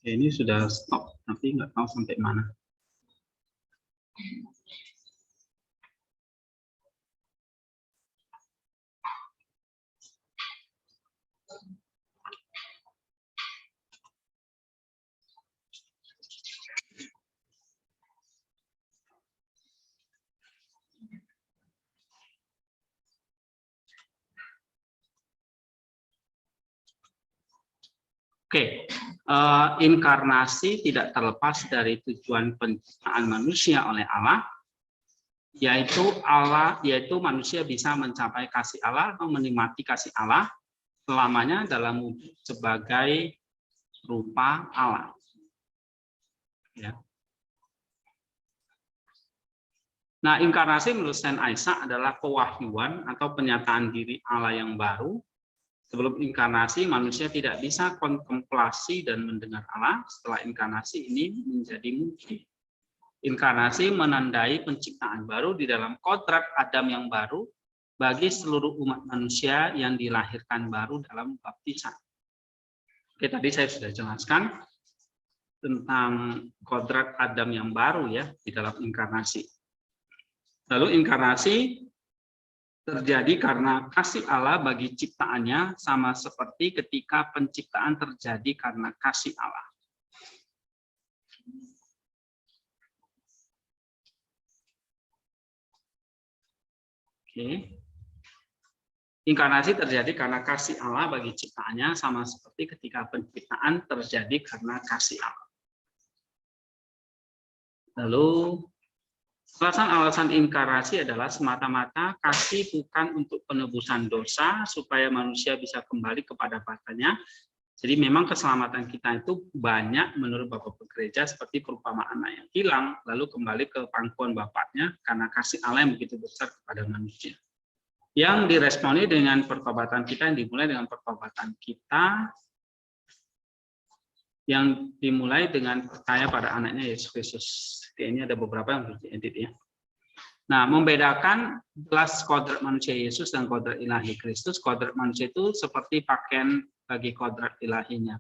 Ini sudah stop, tapi nggak tahu sampai mana. Oke, inkarnasi tidak terlepas dari tujuan penciptaan manusia oleh Allah, yaitu manusia bisa mencapai kasih Allah atau menikmati kasih Allah selamanya dalam wujud sebagai rupa Allah. Ya. Nah, inkarnasi menurut Saint Isaac adalah pewahyuan atau penyataan diri Allah yang baru. Sebelum inkarnasi, manusia tidak bisa kontemplasi dan mendengar Allah. Setelah inkarnasi ini menjadi mungkin. Inkarnasi menandai penciptaan baru di dalam kodrat Adam yang baru bagi seluruh umat manusia yang dilahirkan baru dalam baptisan. Oke, tadi saya sudah jelaskan tentang kodrat Adam yang baru ya di dalam inkarnasi. Lalu inkarnasi terjadi karena kasih Allah bagi ciptaannya, sama seperti ketika penciptaan terjadi karena kasih Allah. Oke. Inkarnasi terjadi karena kasih Allah bagi ciptaannya, sama seperti ketika penciptaan terjadi karena kasih Allah. Lalu alasan inkarnasi adalah semata-mata kasih bukan untuk penebusan dosa supaya manusia bisa kembali kepada Bapaknya. Jadi memang keselamatan kita itu banyak menurut Bapak Gereja seperti perumpamaan anak yang hilang lalu kembali ke pangkuan Bapaknya karena kasih Allah yang begitu besar kepada manusia. Yang diresponi dengan pertobatan kita yang dimulai dengan pertobatan kita yang dimulai dengan percaya pada anaknya Yesus Kristus. Ini ada beberapa yang harus diedit ya. Nah, membedakan jelas kodrat manusia Yesus dan kodrat ilahi Kristus. Kodrat manusia itu seperti pakaian bagi kodrat ilahinya.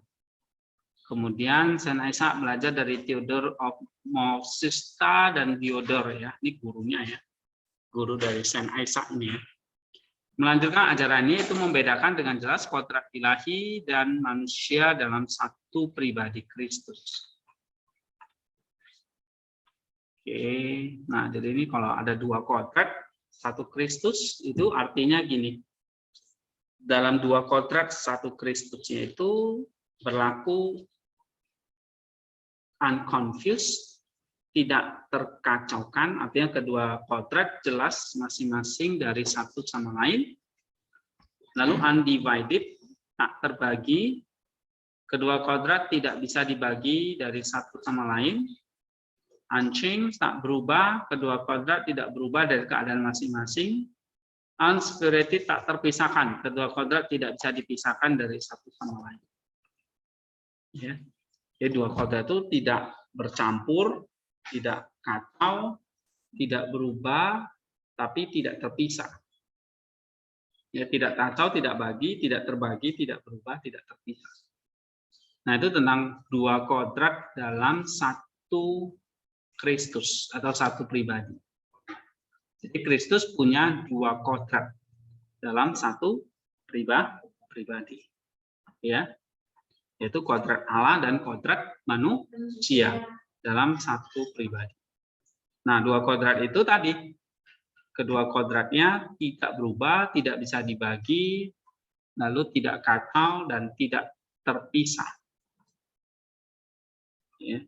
Kemudian Saint Isaac belajar dari Theodore of Mousista dan Diodor ya. Ini gurunya ya. Guru dari Saint Isaac ini ya. Melanjutkan ajarannya itu membedakan dengan jelas kodrat ilahi dan manusia dalam satu pribadi Kristus. Oke, nah jadi ini kalau ada dua kodrat, satu Kristus itu artinya gini. Dalam dua kodrat satu Kristusnya itu berlaku unconfused, tidak terkacaukan, artinya kedua kodrat jelas masing-masing dari satu sama lain. Lalu undivided, tak terbagi, kedua kodrat tidak bisa dibagi dari satu sama lain. Unchanged, tak berubah, kedua kodrat tidak berubah dari keadaan masing-masing. Unspirited, tak terpisahkan, kedua kodrat tidak bisa dipisahkan dari satu sama lain. Ya. Jadi dua kodrat itu tidak bercampur, tidak kacau, tidak berubah, tapi tidak terpisah. Ya, tidak kacau, tidak bagi, tidak terbagi, tidak berubah, tidak terpisah. Nah, itu tentang dua kodrat dalam satu Kristus atau satu pribadi. Jadi Kristus punya dua kodrat dalam satu pribadi. Ya. Yaitu kodrat Allah dan kodrat manusia dalam satu pribadi. Nah, dua kodrat itu tadi, kedua kodratnya tidak berubah, tidak bisa dibagi, lalu tidak kacau dan tidak terpisah. Ya.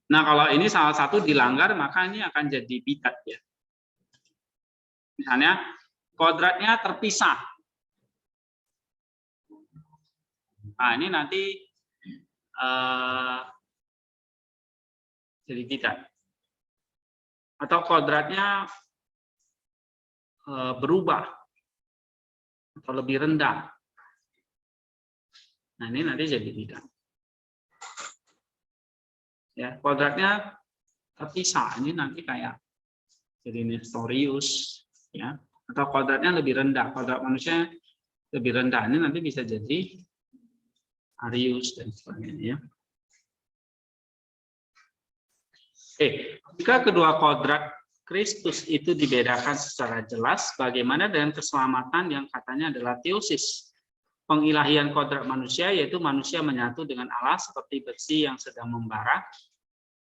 Nah, kalau ini salah satu dilanggar, maka ini akan jadi bidat ya. Misalnya, kodratnya terpisah. Nah, ini nanti jadi bidat. Atau kodratnya berubah atau lebih rendah. Nah, ini nanti jadi bidat. Ya, kodratnya terpisah. Ini nanti kayak jadi Nestorius, ya. Atau kodratnya lebih rendah. Kodrat manusia lebih rendah ini nanti bisa jadi Arius dan sebagainya. Jika kedua kodrat Kristus itu dibedakan secara jelas, bagaimana dengan keselamatan yang katanya adalah teosis? Pengilahian kodrat manusia, yaitu manusia menyatu dengan Allah seperti besi yang sedang membara.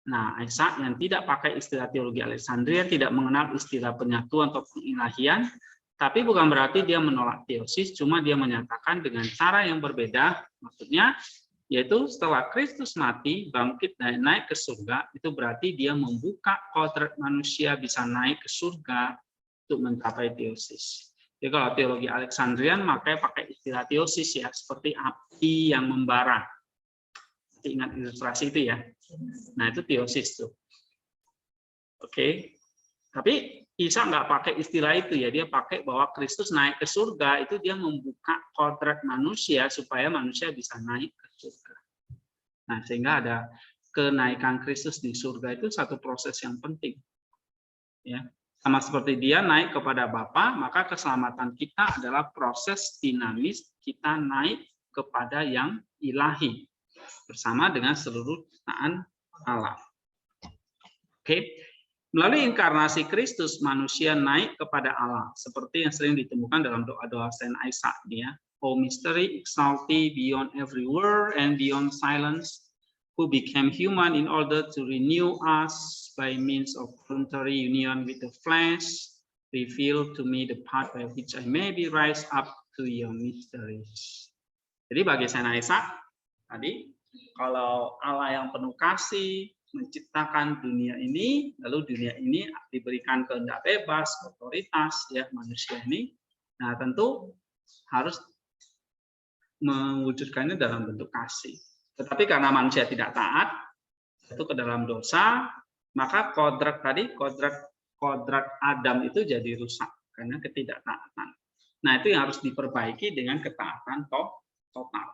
Nah, Isaac yang tidak pakai istilah teologi Alexandria, tidak mengenal istilah penyatuan atau pengilahian, tapi bukan berarti dia menolak teosis, cuma dia menyatakan dengan cara yang berbeda, maksudnya, yaitu setelah Kristus mati, bangkit dan naik ke surga, itu berarti dia membuka kodrat manusia bisa naik ke surga untuk mencapai teosis. Jadi kalau teologi Alexandrian makanya pakai istilah teosis ya, seperti api yang membara. Ingat ilustrasi itu ya. Nah itu teosis tuh. Oke. Tapi Isa nggak pakai istilah itu ya, dia pakai bahwa Kristus naik ke surga itu dia membuka kodrat manusia supaya manusia bisa naik ke surga. Nah sehingga ada kenaikan Kristus di surga itu satu proses yang penting. Ya, sama seperti dia naik kepada Bapa, maka keselamatan kita adalah proses dinamis kita naik kepada yang ilahi bersama dengan seluruh ciptaan Allah. Oke. Melalui inkarnasi Kristus, manusia naik kepada Allah, seperti yang sering ditemukan dalam doa-doa Saint Isaac. Ya. O mystery exalted beyond every word and beyond silence, who became human in order to renew us by means of voluntary union with the flesh, reveal to me the path by which I may be raised up to your mysteries. Jadi bagi Saint Isaac, tadi, kalau Allah yang penuh kasih, menciptakan dunia ini, lalu dunia ini diberikan kehendak bebas, otoritas ya manusia ini. Nah, tentu harus mewujudkannya dalam bentuk kasih. Tetapi karena manusia tidak taat, itu ke dalam dosa, maka kodrat tadi, kodrat Adam itu jadi rusak karena ketidaktaatan. Nah, itu yang harus diperbaiki dengan ketaatan total.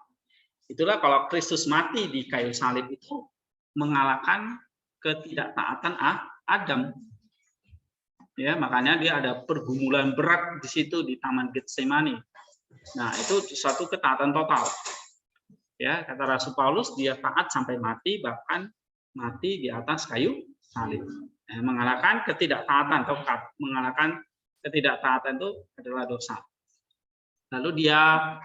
Itulah kalau Kristus mati di kayu salib itu mengalahkan ketidaktaatan Adam. Ya, makanya dia ada pergumulan berat di situ di Taman Getsemani. Nah, itu suatu ketaatan total. Ya, kata Rasul Paulus dia taat sampai mati, bahkan mati di atas kayu salib. Mengalahkan ketidaktaatan atau mengalahkan ketidaktaatan itu adalah dosa. Lalu dia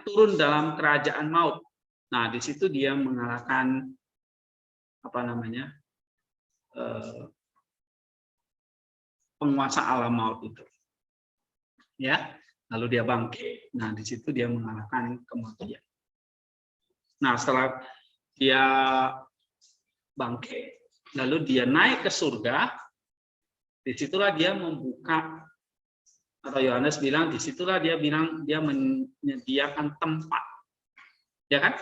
turun dalam kerajaan maut. Nah, di situ dia mengalahkan penguasa alam maut itu. Ya, lalu dia bangkit. Nah, di situ dia mengalahkan kematian. Nah, setelah dia bangkit, lalu dia naik ke surga, disitulah dia membuka, atau Yohanes bilang, disitulah dia bilang dia menyediakan tempat. Ya kan?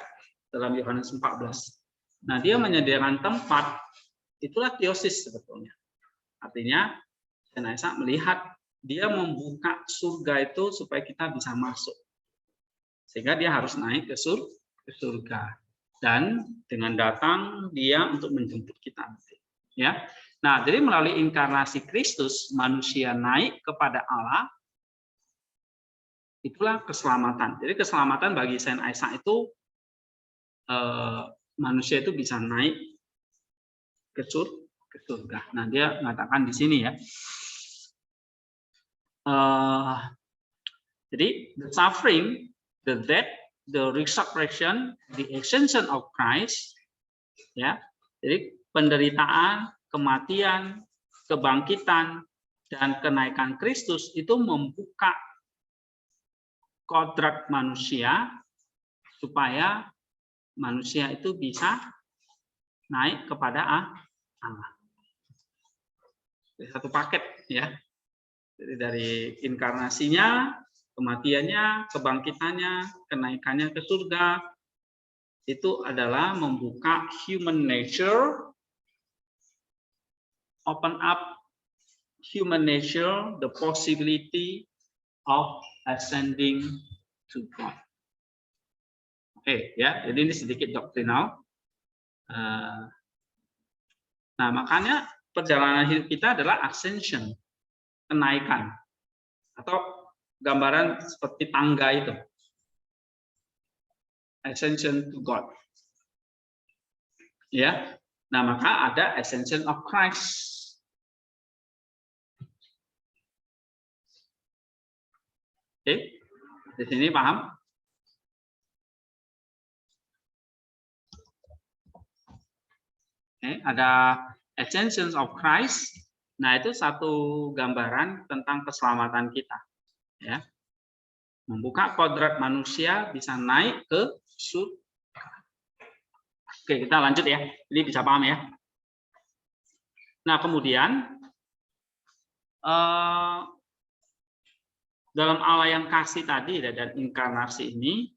Dalam Yohanes 14. Nah, dia menyediakan tempat, itulah teosis sebetulnya. Artinya, Saint Isaac melihat dia membuka surga itu supaya kita bisa masuk. Sehingga dia harus naik ke surga. Dan dengan datang dia untuk menjemput kita nanti. Ya. Nah, jadi melalui inkarnasi Kristus, manusia naik kepada Allah, itulah keselamatan. Jadi keselamatan bagi Saint Isaac itu, manusia itu bisa naik ke surga. Nah, dia mengatakan di sini ya. Jadi, the suffering, the death, the resurrection, the ascension of Christ, ya. Jadi penderitaan, kematian, kebangkitan, dan kenaikan Kristus itu membuka kodrat manusia supaya manusia itu bisa naik kepada Allah. Satu paket ya. Jadi dari inkarnasinya, kematiannya, kebangkitannya, kenaikannya ke surga, itu adalah membuka human nature, open up human nature, the possibility of ascending to God. Oke, ya, jadi ini sedikit doktrinal. Nah, makanya perjalanan hidup kita adalah ascension. kenaikan atau gambaran seperti tangga itu, ascension to God. Ya, nah maka ada ascension of Christ. Oke, di sini paham? Oke, ada ascension of Christ. Nah, itu satu gambaran tentang keselamatan kita. Ya, membuka kodrat manusia bisa naik ke surga. Oke, kita lanjut ya. Ini bisa paham ya. Nah, kemudian dalam Allah yang kasih tadi dan inkarnasi ini,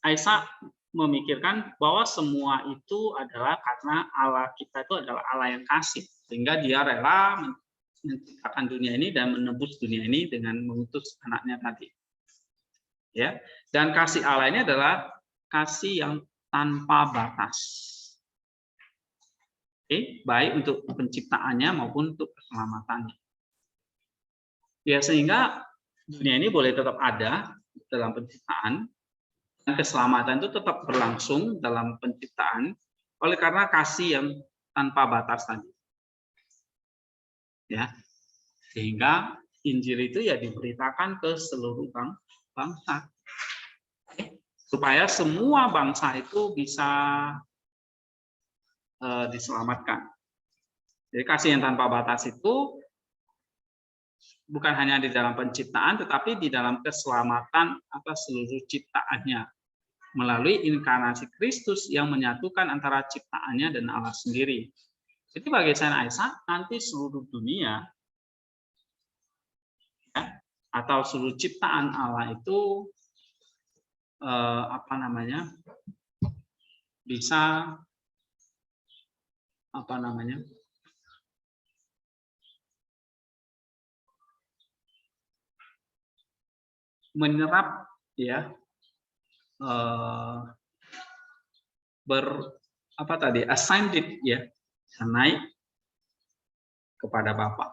Aisyah memikirkan bahwa semua itu adalah karena Allah kita itu adalah Allah yang kasih, sehingga dia rela menciptakan dunia ini dan menebus dunia ini dengan mengutus anaknya tadi. Ya, dan kasih Allah ini adalah kasih yang tanpa batas. Oke, baik untuk penciptaannya maupun untuk keselamatannya. Ya, sehingga dunia ini boleh tetap ada dalam penciptaan, dan keselamatan itu tetap berlangsung dalam penciptaan oleh karena kasih yang tanpa batas tadi. Ya, sehingga Injil itu ya diberitakan ke seluruh bangsa, supaya semua bangsa itu bisa diselamatkan. Jadi kasih yang tanpa batas itu bukan hanya di dalam penciptaan, tetapi di dalam keselamatan atas seluruh ciptaannya melalui inkarnasi Kristus yang menyatukan antara ciptaannya dan Allah sendiri. Jadi bagi saya Aisyah, nanti seluruh dunia ya, atau seluruh ciptaan Allah itu bisa menyerap ya ascended ya, naik kepada Bapa.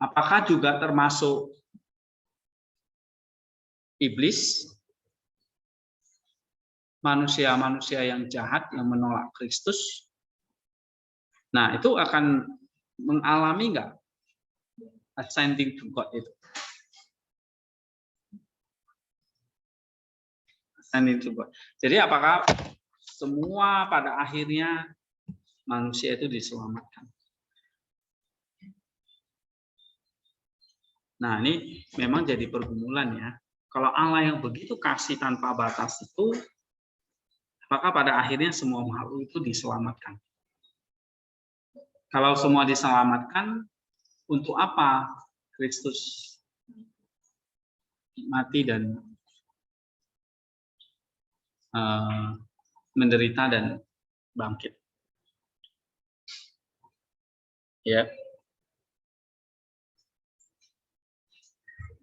Apakah juga termasuk iblis, manusia-manusia yang jahat yang menolak Kristus? Nah, itu akan mengalami nggak ascending to God itu? Jadi apakah semua pada akhirnya manusia itu diselamatkan? Nah, ini memang jadi pergumulan ya. Kalau Allah yang begitu kasih tanpa batas itu, apakah pada akhirnya semua makhluk itu diselamatkan? Kalau semua diselamatkan, untuk apa Kristus mati dan menderita dan bangkit? Ya.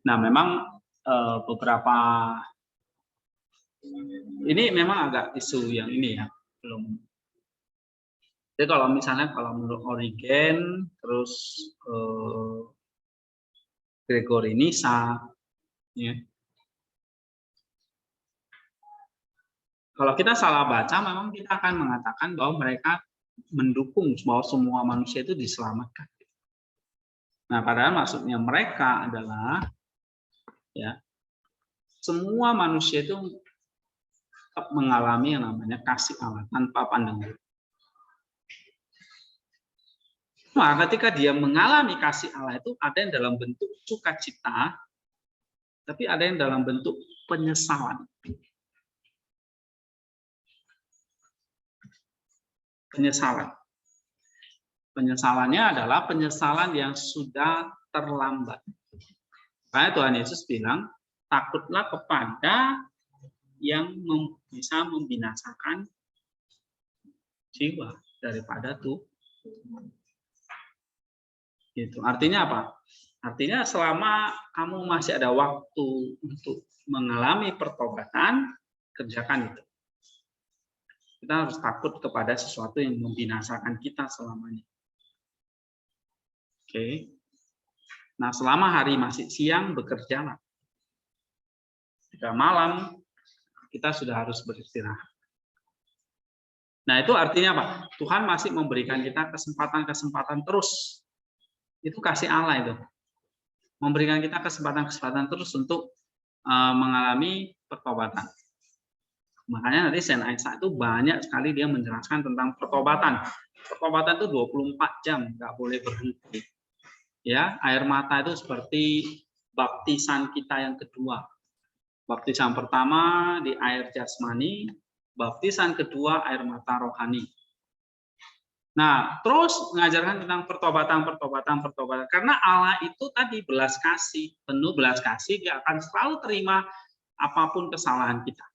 Nah, memang beberapa ini memang agak isu yang ini ya, belum. Jadi kalau misalnya menurut Origen, terus Gregory Nyssa, ya. Kalau kita salah baca, memang kita akan mengatakan bahwa mereka mendukung bahwa semua manusia itu diselamatkan. Nah, padahal maksudnya mereka adalah ya semua manusia itu tetap mengalami yang namanya kasih Allah tanpa pandang bulu. Nah, ketika dia mengalami kasih Allah itu ada yang dalam bentuk sukacita, tapi ada yang dalam bentuk penyesalan. Penyesalannya adalah penyesalan yang sudah terlambat. Karena Tuhan Yesus bilang, takutlah kepada yang bisa membinasakan jiwa daripada Tuhan. Gitu. Artinya apa? Artinya selama kamu masih ada waktu untuk mengalami pertobatan, kerjakan itu. Kita harus takut kepada sesuatu yang membinasakan kita selamanya. Oke. Nah, selama hari masih siang bekerjalah. Jika malam kita sudah harus beristirahat. Nah, itu artinya apa? Tuhan masih memberikan kita kesempatan-kesempatan terus. Itu kasih Allah itu. Memberikan kita kesempatan-kesempatan terus untuk mengalami pertobatan. Makanya nanti Saint Isaac itu banyak sekali dia menjelaskan tentang pertobatan. Pertobatan itu 24 jam, nggak boleh berhenti. Ya, air mata itu seperti baptisan kita yang kedua. Baptisan pertama di air jasmani, baptisan kedua air mata rohani. Nah, terus mengajarkan tentang pertobatan. Karena Allah itu tadi belas kasih, penuh belas kasih, dia akan selalu terima apapun kesalahan kita.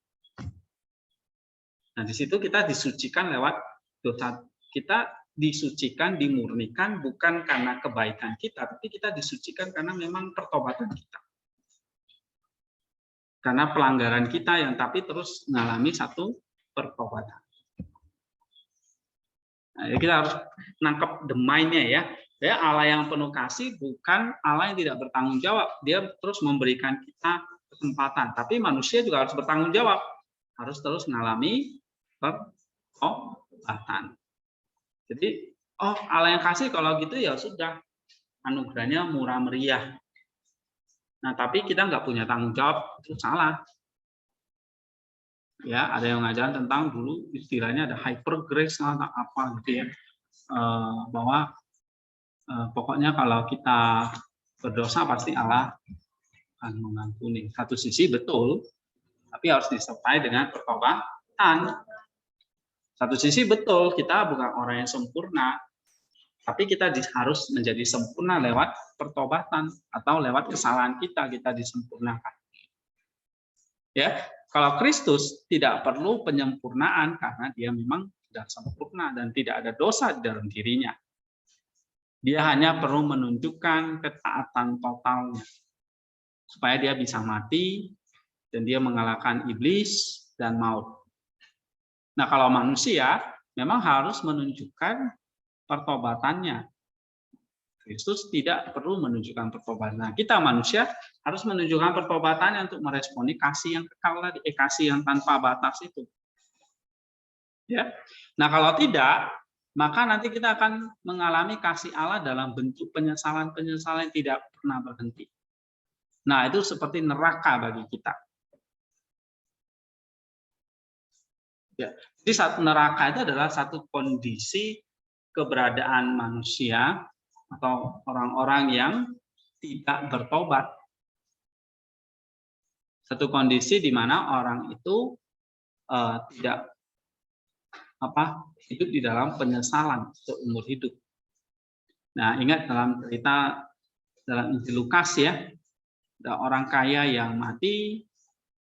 Nah, di situ kita disucikan lewat dosa. Kita disucikan, dimurnikan bukan karena kebaikan kita, tapi kita disucikan karena memang pertobatan kita. Karena pelanggaran kita yang tapi terus mengalami satu pertobatan. Nah, kita harus nangkep the mind-nya ya. Ya, Allah yang penuh kasih bukan Allah yang tidak bertanggung jawab. Dia terus memberikan kita kesempatan, tapi manusia juga harus bertanggung jawab. Harus terus mengalami pertobatan. Jadi, Allah yang kasih kalau gitu ya sudah, anugerahnya murah meriah. Nah, tapi kita nggak punya tanggung jawab, itu salah. Ya, ada yang ngajarin tentang dulu istilahnya ada hyper grace atau apa gitu ya, bahwa pokoknya kalau kita berdosa pasti Allah akan mengampuni. Satu sisi betul, tapi harus disertai dengan pertobatan. Satu sisi betul, kita bukan orang yang sempurna, tapi kita harus menjadi sempurna lewat pertobatan atau lewat kesalahan kita disempurnakan. Ya, kalau Kristus tidak perlu penyempurnaan karena dia memang sudah sempurna dan tidak ada dosa di dalam dirinya. Dia hanya perlu menunjukkan ketaatan totalnya supaya dia bisa mati dan dia mengalahkan iblis dan maut. Nah, kalau manusia memang harus menunjukkan pertobatannya. Kristus tidak perlu menunjukkan pertobatan. Nah, kita manusia harus menunjukkan pertobatannya untuk meresponi kasih yang kekal tadi, kasih yang tanpa batas itu. Ya. Nah, kalau tidak, maka nanti kita akan mengalami kasih Allah dalam bentuk penyesalan-penyesalan yang tidak pernah berhenti. Nah, itu seperti neraka bagi kita. Ya. Jadi neraka itu adalah satu kondisi keberadaan manusia atau orang-orang yang tidak bertobat. Satu kondisi di mana orang itu tidak hidup di dalam penyesalan seumur hidup. Nah, ingat dalam cerita dalam Injil Lukas ya, ada orang kaya yang mati,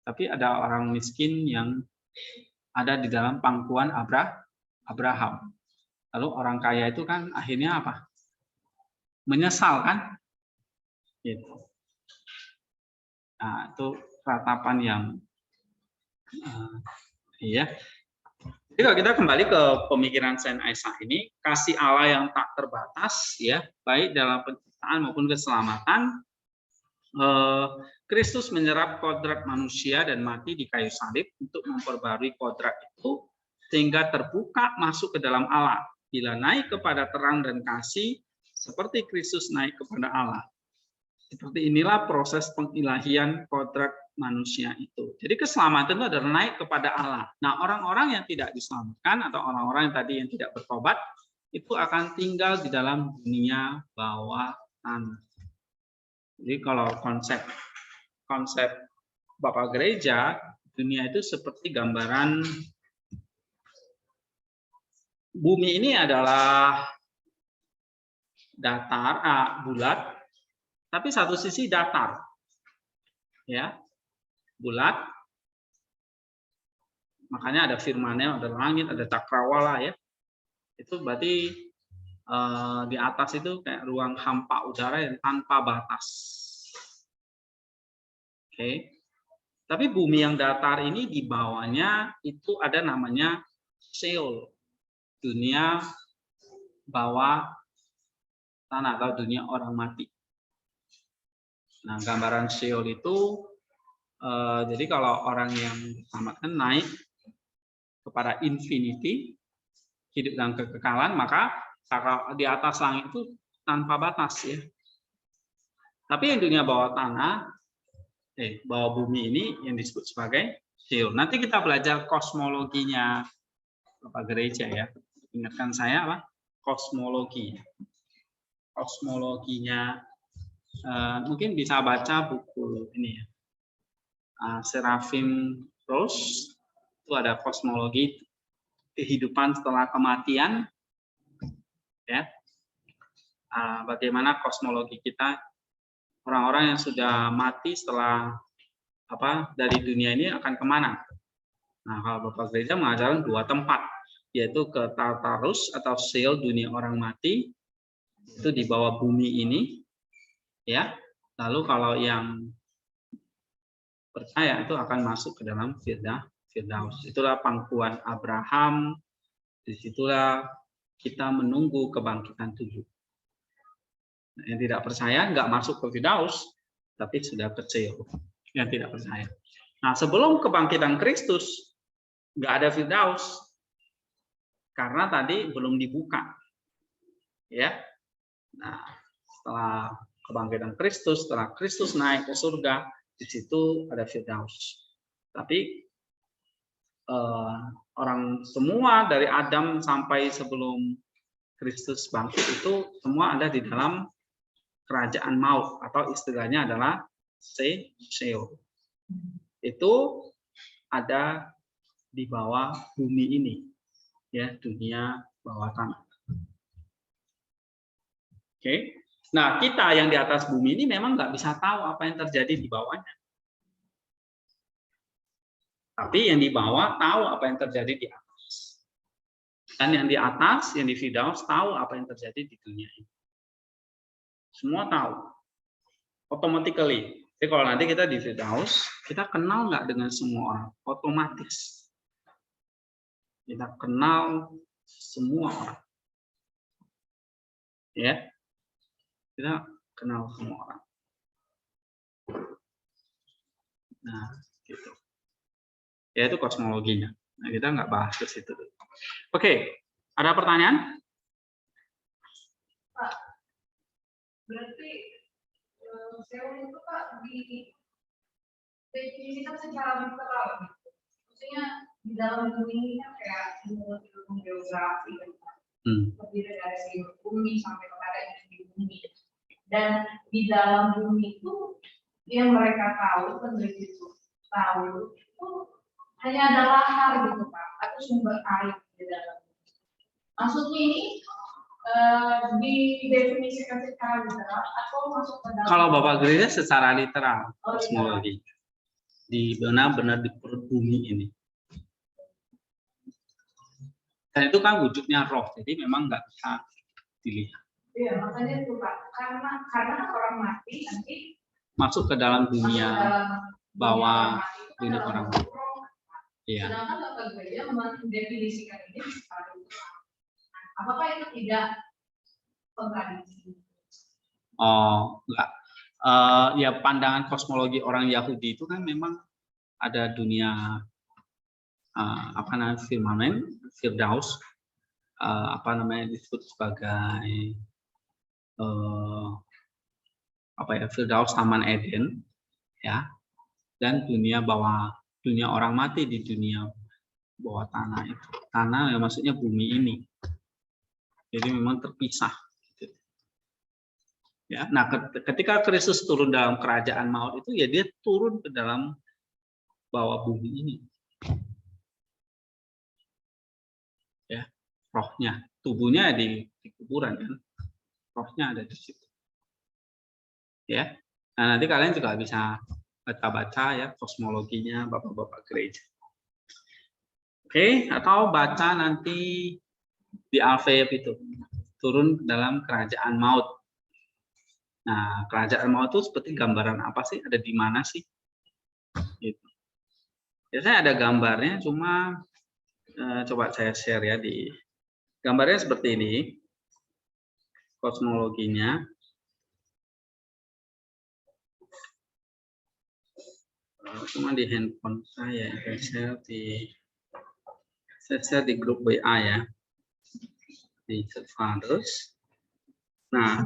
tapi ada orang miskin yang ada di dalam pangkuan Abraham. Lalu orang kaya itu kan akhirnya apa? Menyesal kan? Gitu. Nah, itu ratapan yang iya. Jadi kalau kita kembali ke pemikiran Saint Isaac ini, kasih Allah yang tak terbatas ya, baik dalam penciptaan maupun keselamatan. Kristus menyerap kodrat manusia dan mati di kayu salib untuk memperbarui kodrat itu sehingga terbuka masuk ke dalam Allah. Bila naik kepada terang dan kasih seperti Kristus naik kepada Allah. Seperti inilah proses pengilahian kodrat manusia itu. Jadi keselamatan itu adalah naik kepada Allah. Nah, orang-orang yang tidak diselamatkan atau orang-orang yang tadi yang tidak bertobat itu akan tinggal di dalam dunia bawah tanah. Jadi kalau konsep Bapak Gereja, dunia itu seperti gambaran bumi ini adalah datar, bulat, tapi satu sisi datar, ya, bulat. Makanya ada firman-Nya, ada langit, ada cakrawala ya. Itu berarti di atas itu kayak ruang hampa udara yang tanpa batas. Oke. Tapi bumi yang datar ini di bawahnya itu ada namanya Sheol, dunia bawah tanah atau dunia orang mati. Nah, gambaran Sheol itu jadi kalau orang yang diselamatkan naik kepada infinity, hidup dalam kekekalan, maka di atas langit itu tanpa batas ya. Tapi yang dunia bawah tanah, bawah bumi ini yang disebut sebagai Sheol. Nanti kita belajar kosmologinya Bapak Gereja ya. Ingatkan saya apa? Kosmologi. Kosmologinya mungkin bisa baca buku ini ya. Seraphim Rose itu ada kosmologi kehidupan setelah kematian ya. Bagaimana kosmologi kita orang-orang yang sudah mati setelah dari dunia ini akan kemana? Nah, kalau Bapak Gereja mengajarkan 2 tempat, yaitu ke Tartarus atau Sheol dunia orang mati, itu di bawah bumi ini, ya. Lalu kalau yang percaya itu akan masuk ke dalam Firdaus. Itulah pangkuan Abraham. Disitulah kita menunggu kebangkitan tubuh. Nah, yang tidak percaya nggak masuk ke Firdaus, tapi sudah ke Sheol. Yang tidak percaya. Nah, sebelum kebangkitan Kristus nggak ada Firdaus karena tadi belum dibuka, ya. Nah, setelah kebangkitan Kristus, setelah Kristus naik ke surga, di situ ada Firdaus. Tapi orang semua dari Adam sampai sebelum Kristus bangkit itu semua ada di dalam kerajaan maut atau istilahnya adalah Sheol. Itu ada di bawah bumi ini, ya, dunia bawah tanah. Oke. Nah, kita yang di atas bumi ini memang nggak bisa tahu apa yang terjadi di bawahnya. Tapi yang di bawah tahu apa yang terjadi di atas. Dan yang di atas, yang di Firdaus, tahu apa yang terjadi di dunia ini. Semua tahu. Automatically. Jadi kalau nanti kita di Firdaus, kita kenal nggak dengan semua orang? Otomatis. Kita kenal semua orang. Ya. Kita kenal semua orang. Nah, gitu. Ya, itu kosmologinya. Nah, kita nggak bahas ke situ. Oke, ada pertanyaan? Pak, berarti Sheol itu Pak didefinisikan secara literal. Maksudnya di dalam bumi ini kan kayak ilmu geografi terdiri dari seluruh bumi sampai kepada di bumi. Dan di dalam bumi itu yang mereka tahu, peneliti itu tahu itu hanya ada lahar gitu Pak, atau sumber air di dalam. Maksudnya ini didefinisikan secara literal atau masuk ke dalam? Kalau Bapak Gereja secara literal, kosmologi di benar-benar di perut bumi ini. Dan itu kan wujudnya roh, jadi memang nggak bisa dilihat. Iya, makanya itu Pak, karena orang mati nanti masuk ke dalam dunia bawah dunia orang mati. Iya. Sedangkan Bapak Gereja mendefinisikan ini secara literal. Apakah itu tidak kontradiksi? Oh, enggak. Ya pandangan kosmologi orang Yahudi itu kan memang ada dunia firmamen, Firdaus, disebut sebagai Firdaus Taman Eden, ya, dan dunia bawah, dunia orang mati di dunia bawah tanah itu. Tanah ya maksudnya bumi ini. Jadi memang terpisah. Ya, nah ketika Kristus turun dalam kerajaan maut itu ya dia turun ke dalam bawah bumi ini. Ya, rohnya, tubuhnya di kuburan kan. Rohnya ada di situ. Ya. Nah, nanti kalian juga bisa baca-baca ya kosmologinya Bapak-bapak gereja. Oke, atau baca nanti di Alfayab itu turun dalam kerajaan maut. Nah, kerajaan maut itu seperti gambaran apa sih? Ada di mana sih? Gitu. Biasanya ada gambarnya, cuma coba saya share ya di gambarnya seperti ini. kosmologinya. Cuma di handphone saya, saya di grup WA ya, di Fathers. Nah,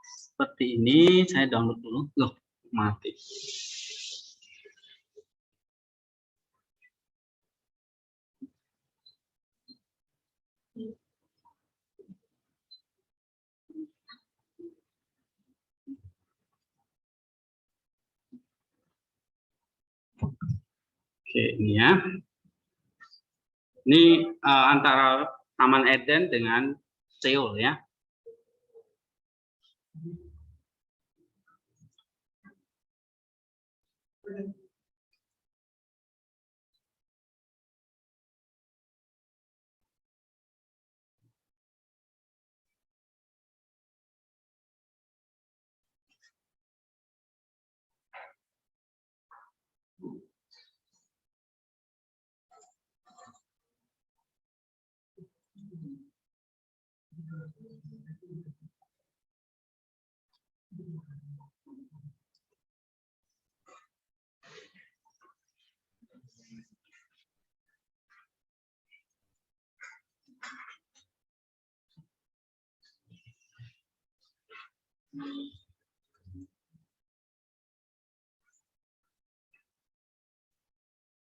seperti ini saya download dulu. Loh, mati. Oke, ini ya. Ini antara Taman Eden dengan Seoul ya.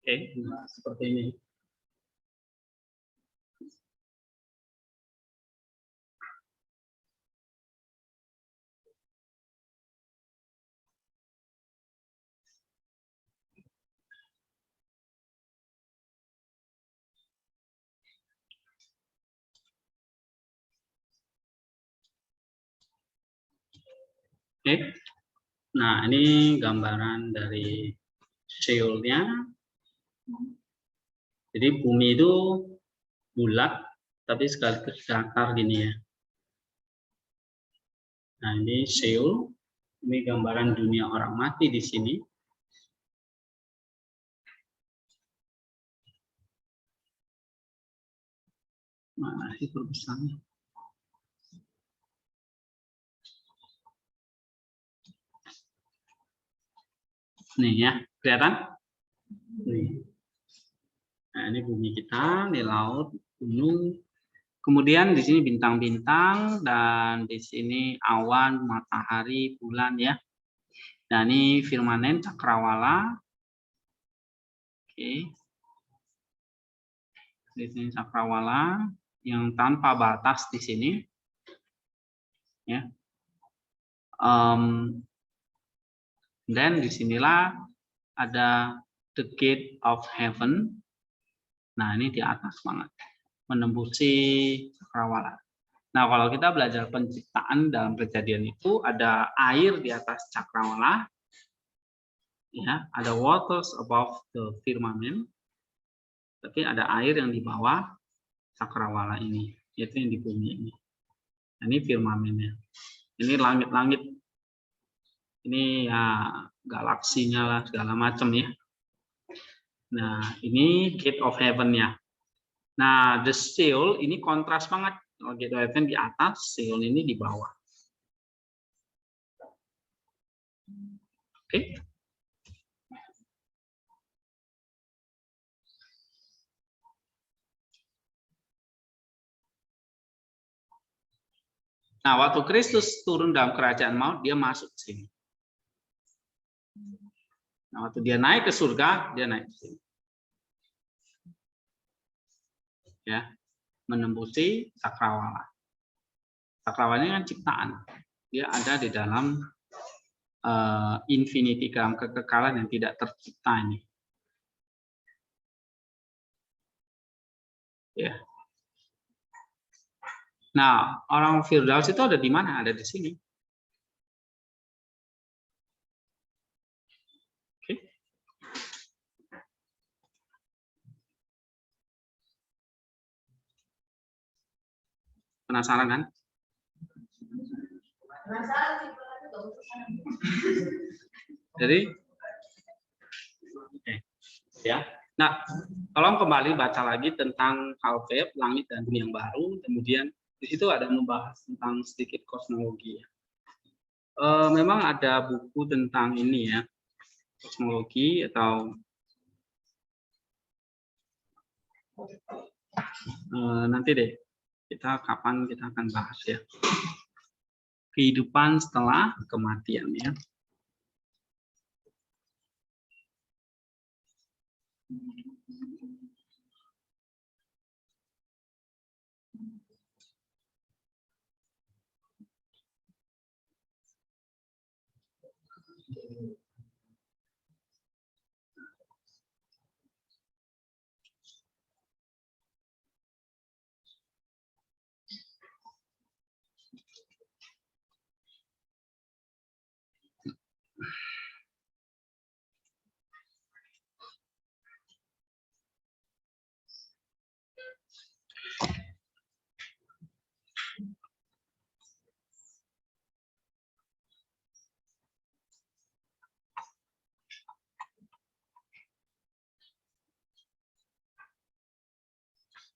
Oke, nah, seperti ini. Oke, nah ini gambaran dari Seoul-nya. Jadi bumi itu bulat, tapi sekaligus datar gini ya. Nah ini Seoul, ini gambaran dunia orang mati di sini. Mana sih perbesarnya? Nih ya, kelihatan? Nih. Nah, ini bumi kita, ini laut, gunung. Kemudian di sini bintang-bintang dan di sini awan, matahari, bulan ya. Dan ini firmament cakrawala. Oke. Di sini cakrawala yang tanpa batas di sini. Ya. Dan disinilah ada the gate of heaven. Nah ini di atas banget, menembusi cakrawala. Nah kalau kita belajar penciptaan dalam Kejadian itu ada air di atas cakrawala, ya ada waters above the firmament, tapi ada air yang di bawah cakrawala ini, yaitu yang di bumi ini. Nah, ini firmamennya. Ini langit-langit. Ini ya galaksinya lah segala macam ya. Nah, ini gate of heaven-nya. Nah, the Seoul ini kontras banget. Kalau gate of heaven di atas, Seoul ini di bawah. Oke. Nah, waktu Kristus turun dalam kerajaan maut, dia masuk sini. Nah, waktu dia naik ke surga, dia naik ke sini. Ya, menembusi cakrawala. Cakrawala ini kan ciptaan. Dia ada di dalam infinity, dalam kekekalan yang tidak tercipta ini. Ya. Nah, orang Firdaus itu ada di mana? Ada di sini. Oke. Penasaran kan? Jadi, ya. Nah, tolong kembali baca lagi tentang Halveb, langit dan bumi yang baru, kemudian itu ada membahas tentang sedikit kosmologi. Memang ada buku tentang ini ya, kosmologi atau nanti deh kapan kita akan bahas ya, kehidupan setelah kematian ya.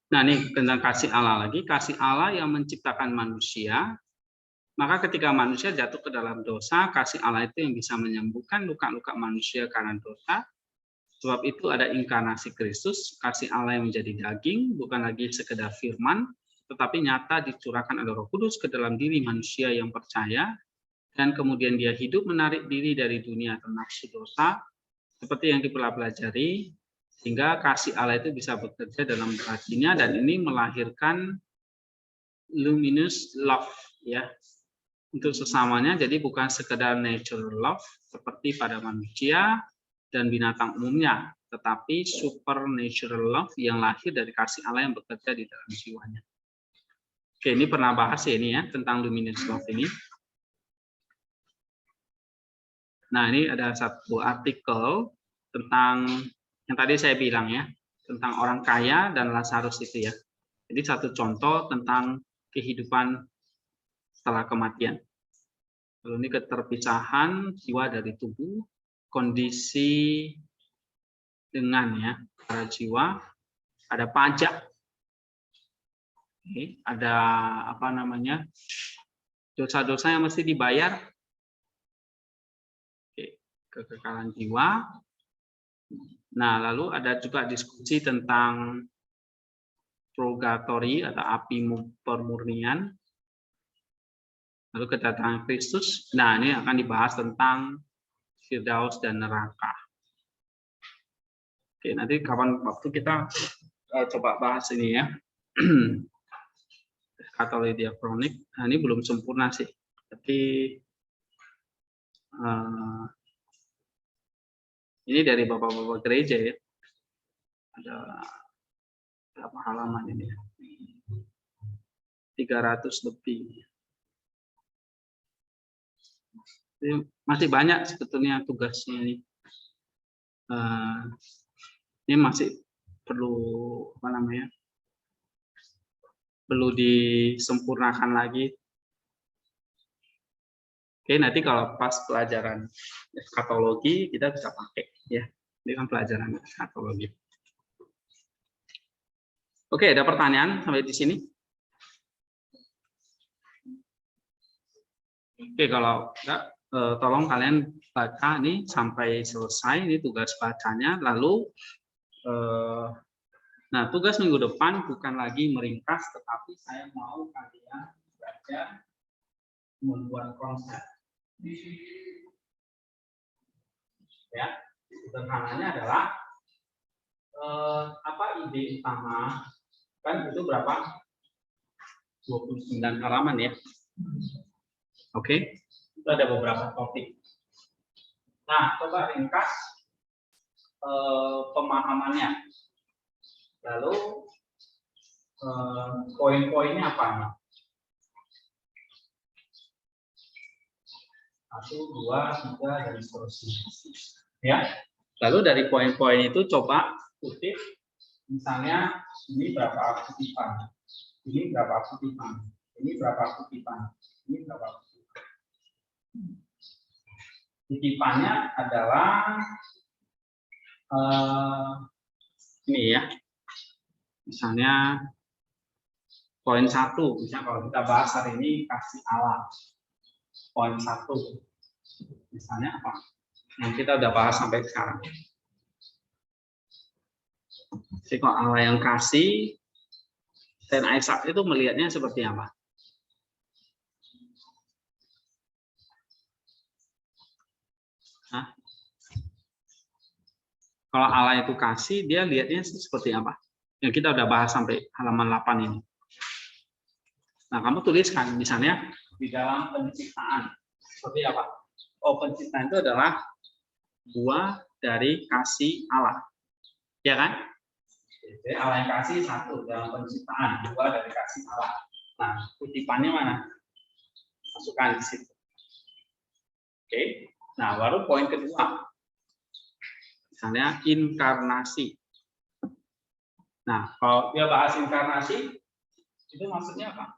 Nah, ini tentang kasih Allah lagi. Kasih Allah yang menciptakan manusia. Maka ketika manusia jatuh ke dalam dosa, kasih Allah itu yang bisa menyembuhkan luka-luka manusia karena dosa. Sebab itu ada inkarnasi Kristus, kasih Allah yang menjadi daging, bukan lagi sekedar firman, tetapi nyata dicurahkan oleh Roh Kudus ke dalam diri manusia yang percaya, dan kemudian dia hidup menarik diri dari dunia atau nafsu dosa, seperti yang kita pelajari, sehingga kasih Allah itu bisa bekerja dalam hatinya, dan ini melahirkan luminous love ya untuk sesamanya. Jadi bukan sekedar natural love seperti pada manusia dan binatang umumnya, tetapi supernatural love yang lahir dari kasih Allah yang bekerja di dalam jiwanya. Oke, ini pernah bahas ya ini ya tentang luminous love ini. Nah, ini ada satu artikel tentang yang tadi saya bilang ya, tentang orang kaya dan Lazarus itu ya. Jadi satu contoh tentang kehidupan setelah kematian. Lalu ini keterpisahan jiwa dari tubuh, kondisi dengan ya para jiwa, ada pajak, ada apa namanya dosa-dosa yang mesti dibayar, kekekalan jiwa. Nah, lalu ada juga diskusi tentang purgatory atau api permurnian. Lalu kedatangan Kristus. Nah, ini akan dibahas tentang Firdaus dan neraka. Oke, nanti kapan waktu kita coba bahas ini ya. Katolik diakronik. Nah, ini belum sempurna sih. Tapi ini dari bapak-bapak gereja ya. Ada berapa halaman ini ya? 300 lebih. Masih banyak sebetulnya tugasnya ini. Ini masih perlu apa namanya? Perlu disempurnakan lagi. Oke, nanti kalau pas pelajaran eskatologi kita bisa pakai ya. Ini kan pelajaran eskatologi. Oke, ada pertanyaan sampai di sini? Oke, kalau enggak tolong kalian baca nih sampai selesai, ini tugas bacanya. Lalu nah, tugas minggu depan bukan lagi meringkas, tetapi saya mau kalian belajar membuat konsep. Ya, sederhananya adalah apa ide utama, kan itu berapa? 29 halaman ya. Oke, itu ada beberapa topik. Nah, coba ringkas pemahamannya. Lalu poin-poinnya apa? 1, 2, 3, dan seterusnya. Ya. Lalu dari poin-poin itu coba kutip, misalnya ini berapa kutipan, ini berapa kutipan, ini berapa kutipan, ini berapa kutipan. Kutipannya adalah ini ya, misalnya Poin 1, misalnya kalau kita bahas hari ini kasih Allah. Poin 1, misalnya apa? Yang kita udah bahas sampai sekarang. Jadi kalau Allah yang kasih, Saint Isaac itu melihatnya seperti apa? Hah? Kalau Allah itu kasih, dia lihatnya seperti apa? Yang kita udah bahas sampai halaman 8 ini. Nah, kamu tuliskan misalnya di dalam penciptaan. Seperti apa? Oh, penciptaan itu adalah buah dari kasih Allah. Ya kan? Jadi Allah yang kasih satu dalam penciptaan, buah dari kasih Allah. Nah, kutipannya mana? Masukkan di situ. Oke. Nah, baru poin kedua. Misalnya inkarnasi. Nah, kalau dia bahas inkarnasi, itu maksudnya apa?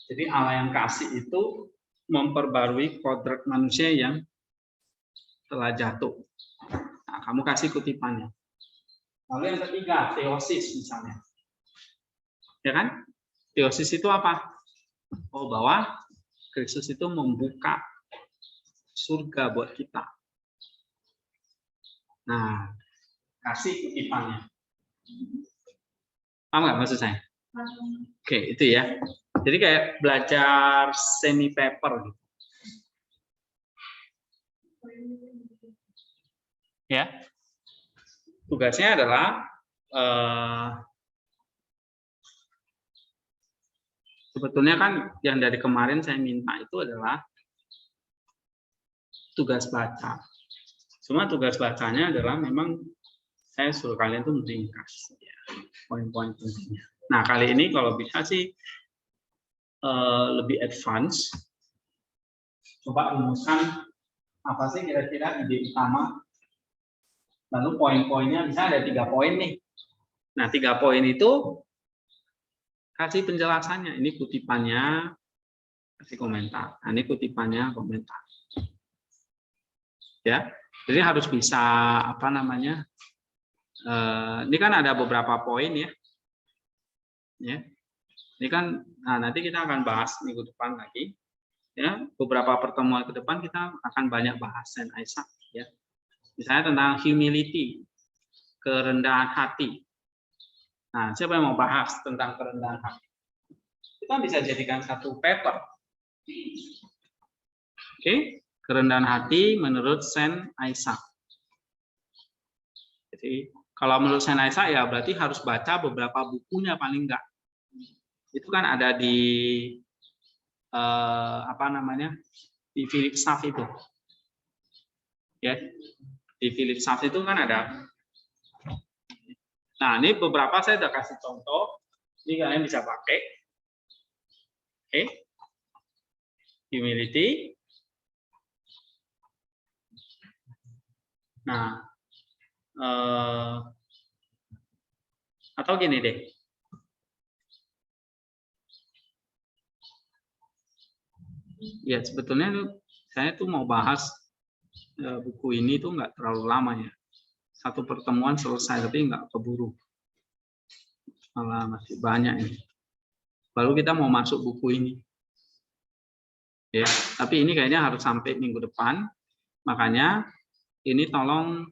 Jadi Allah yang kasih itu memperbarui kodrat manusia yang telah jatuh. Nah, kamu kasih kutipannya. Lalu yang ketiga, teosis misalnya. Ya kan? Teosis itu apa? Oh, bahwa Kristus itu membuka surga buat kita. Nah, kasih kutipannya. Paham nggak maksud saya? Oke, itu ya. Jadi kayak belajar semi paper gitu. Ya. Tugasnya adalah sebetulnya kan yang dari kemarin saya minta itu adalah tugas baca. Cuma tugas bacanya adalah memang saya suruh kalian tuh meringkas ya, poin-poin pentingnya. Nah, kali ini kalau bisa sih lebih advance. Coba rumuskan apa sih kira-kira ide utama. Lalu poin-poinnya bisa ada 3 poin nih. Nah, 3 poin itu kasih penjelasannya. Ini kutipannya, kasih komentar. Nah, ini kutipannya, komentar. Ya, jadi harus bisa apa namanya? Ini kan ada beberapa poin ya. Ya, ini kan, nah nanti kita akan bahas minggu depan lagi. Ya, beberapa pertemuan ke depan kita akan banyak bahas Saint Isaac. Ya, misalnya tentang humility, kerendahan hati. Nah, siapa yang mau bahas tentang kerendahan hati? Kita bisa jadikan satu paper. Oke, kerendahan hati menurut Saint Isaac. Jadi kalau menurut Saint Isaac ya berarti harus baca beberapa bukunya paling enggak. Itu kan ada di apa namanya, di Philip Schaff itu. Ya, di Philip Schaff itu kan ada. Nah, ini beberapa saya sudah kasih contoh. Ini kalian bisa pakai. Oke. Humility. Nah, atau gini deh. Ya, sebetulnya saya tuh mau bahas buku ini tuh nggak terlalu lama ya. Satu pertemuan selesai, tapi nggak keburu. Malah masih banyak ini. Baru kita mau masuk buku ini. Ya, tapi ini kayaknya harus sampai minggu depan. Makanya ini tolong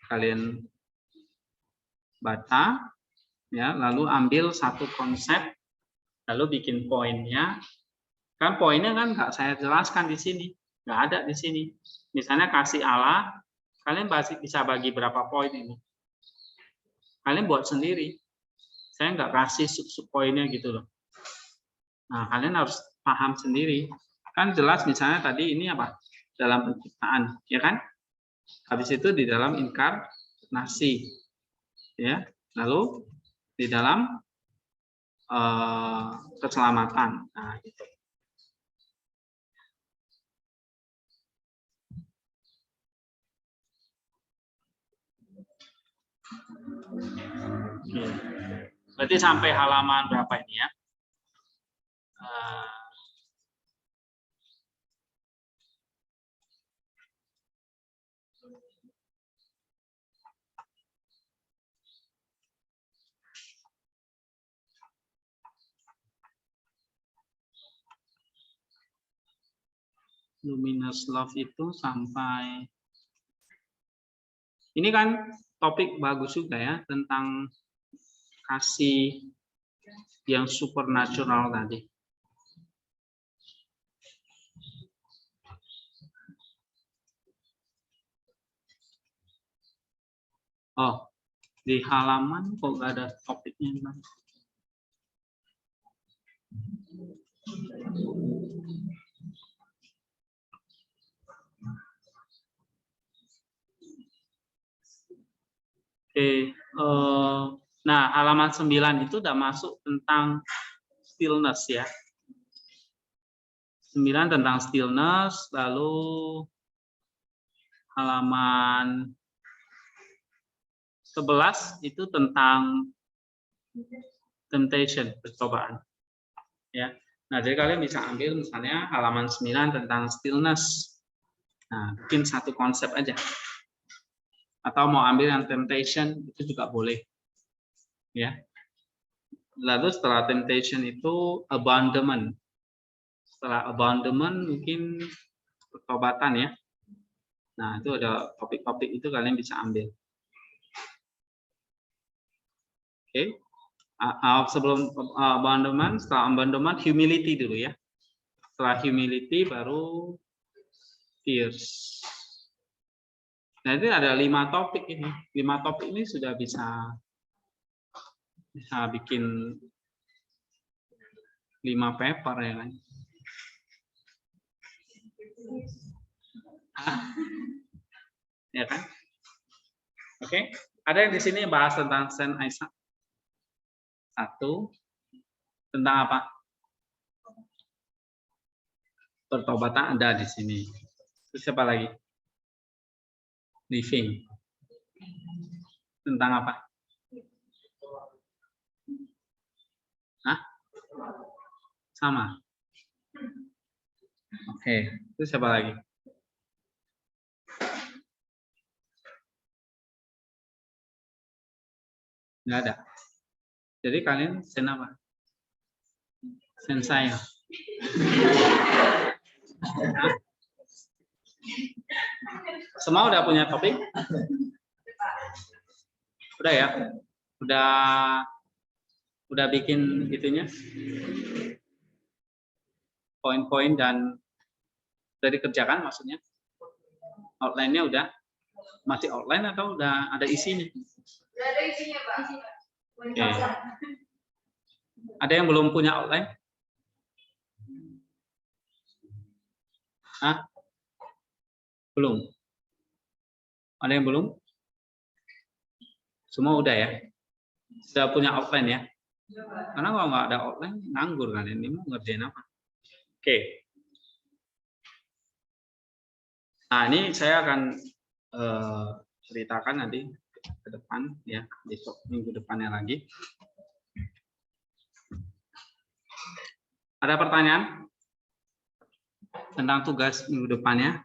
kalian baca, ya, lalu ambil satu konsep, lalu bikin poinnya. Kan poinnya kan nggak saya jelaskan di sini, nggak ada di sini. Misalnya kasih Allah, kalian bisa bagi berapa poin ini? Kalian buat sendiri. Saya nggak kasih sub poinnya gitu loh. Nah, kalian harus paham sendiri. Kan jelas misalnya tadi ini apa? Dalam penciptaan, ya kan? Habis itu di dalam inkarnasi, ya. Lalu di dalam keselamatan. Nah, gitu. Berarti sampai halaman berapa ini ya? Luminous Love itu sampai ini kan topik bagus juga ya tentang kasih yang supernatural tadi. Oh, di halaman kok nggak ada topiknya? Oke, nah halaman 9 itu udah masuk tentang stillness ya. 9 tentang stillness, lalu halaman 11 itu tentang temptation, percobaan. Ya. Nah, jadi kalian bisa ambil misalnya halaman 9 tentang stillness. Nah, bikin satu konsep aja. Atau mau ambil yang temptation itu juga boleh. Ya. Lalu setelah temptation itu abandonment. Setelah abandonment mungkin pertobatan ya. Nah, itu ada topik-topik itu kalian bisa ambil. Oke. Sebelum abandonment, setelah abandonment humility dulu ya. Setelah humility baru tears. Nah, itu ada 5 topik ini. 5 topik ini sudah bisa bikin 5 paper ya kan. Ya kan? Oke, ada yang di sini bahas tentang Saint Isaac. 1 tentang apa? Pertobatan ada di sini. Terus siapa lagi? Living. Tentang apa? Hah? Sama. Oke, terus siapa lagi? Nggak ada. Jadi kalian sen apa? Sen saya. Hah? Semua udah punya topik? Udah ya? Udah bikin itunya? Poin-poin dan udah dikerjakan maksudnya? Outline-nya udah? Masih outline atau udah ada isinya? Udah ada isinya, Pak. Oke. Ada yang belum punya outline? Hah? Belum? Ada yang belum? Semua udah ya? Sudah punya outline ya? Karena kalau nggak ada outline, nganggur kan ini mau ngerjain apa? Oke. Nah, ini saya akan ceritakan nanti ke depan ya, besok minggu depannya lagi. Ada pertanyaan tentang tugas minggu depannya?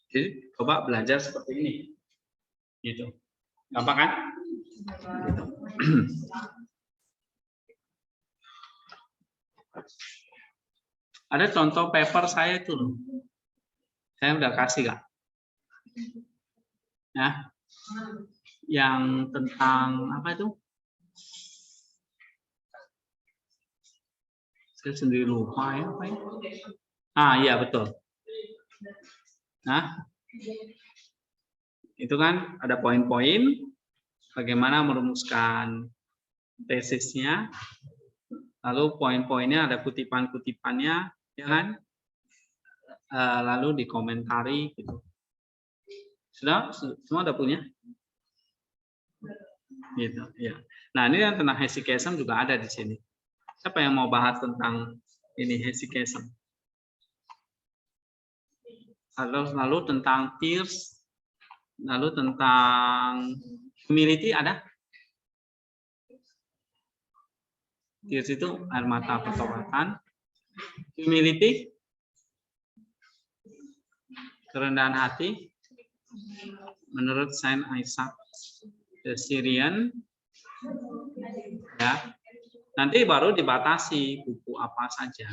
Jadi coba belajar seperti ini, gitu. Gampang kan? Gitu. Ada contoh paper saya itu loh. Saya udah kasih kan? Ya, yang tentang apa itu? Saya sendiri lupa ya, apa ya? Iya betul. Nah, itu kan ada poin-poin bagaimana merumuskan tesisnya, lalu poin-poinnya ada kutipan-kutipannya, ya kan? Lalu dikomentari gitu. Sudah semua udah punya? Gitu, ya. Nah, ini yang tentang hesychasm juga ada di sini. Siapa yang mau bahas tentang ini hesychasm? Lalu tentang tears, lalu tentang humility ada? Tears itu air mata pertobatan. Humility, kerendahan hati. Menurut Saint Isaac the Syrian, ya. Nanti baru dibatasi buku apa saja.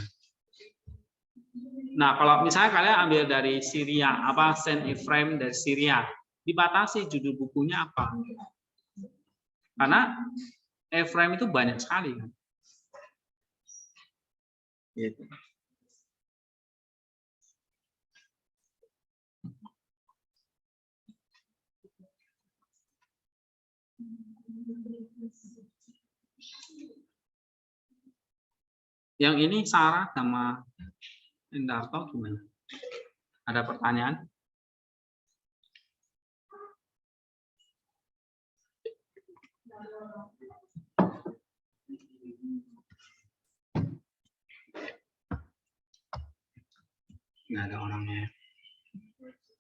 Nah, kalau misalnya kalian ambil dari Syria, apa Saint Ephraim dari Syria, dibatasi judul bukunya apa? Karena Ephraim itu banyak sekali kan. Gitu. Yang ini Sarah sama Indarto gimana? Ada pertanyaan? Nggak ada orangnya.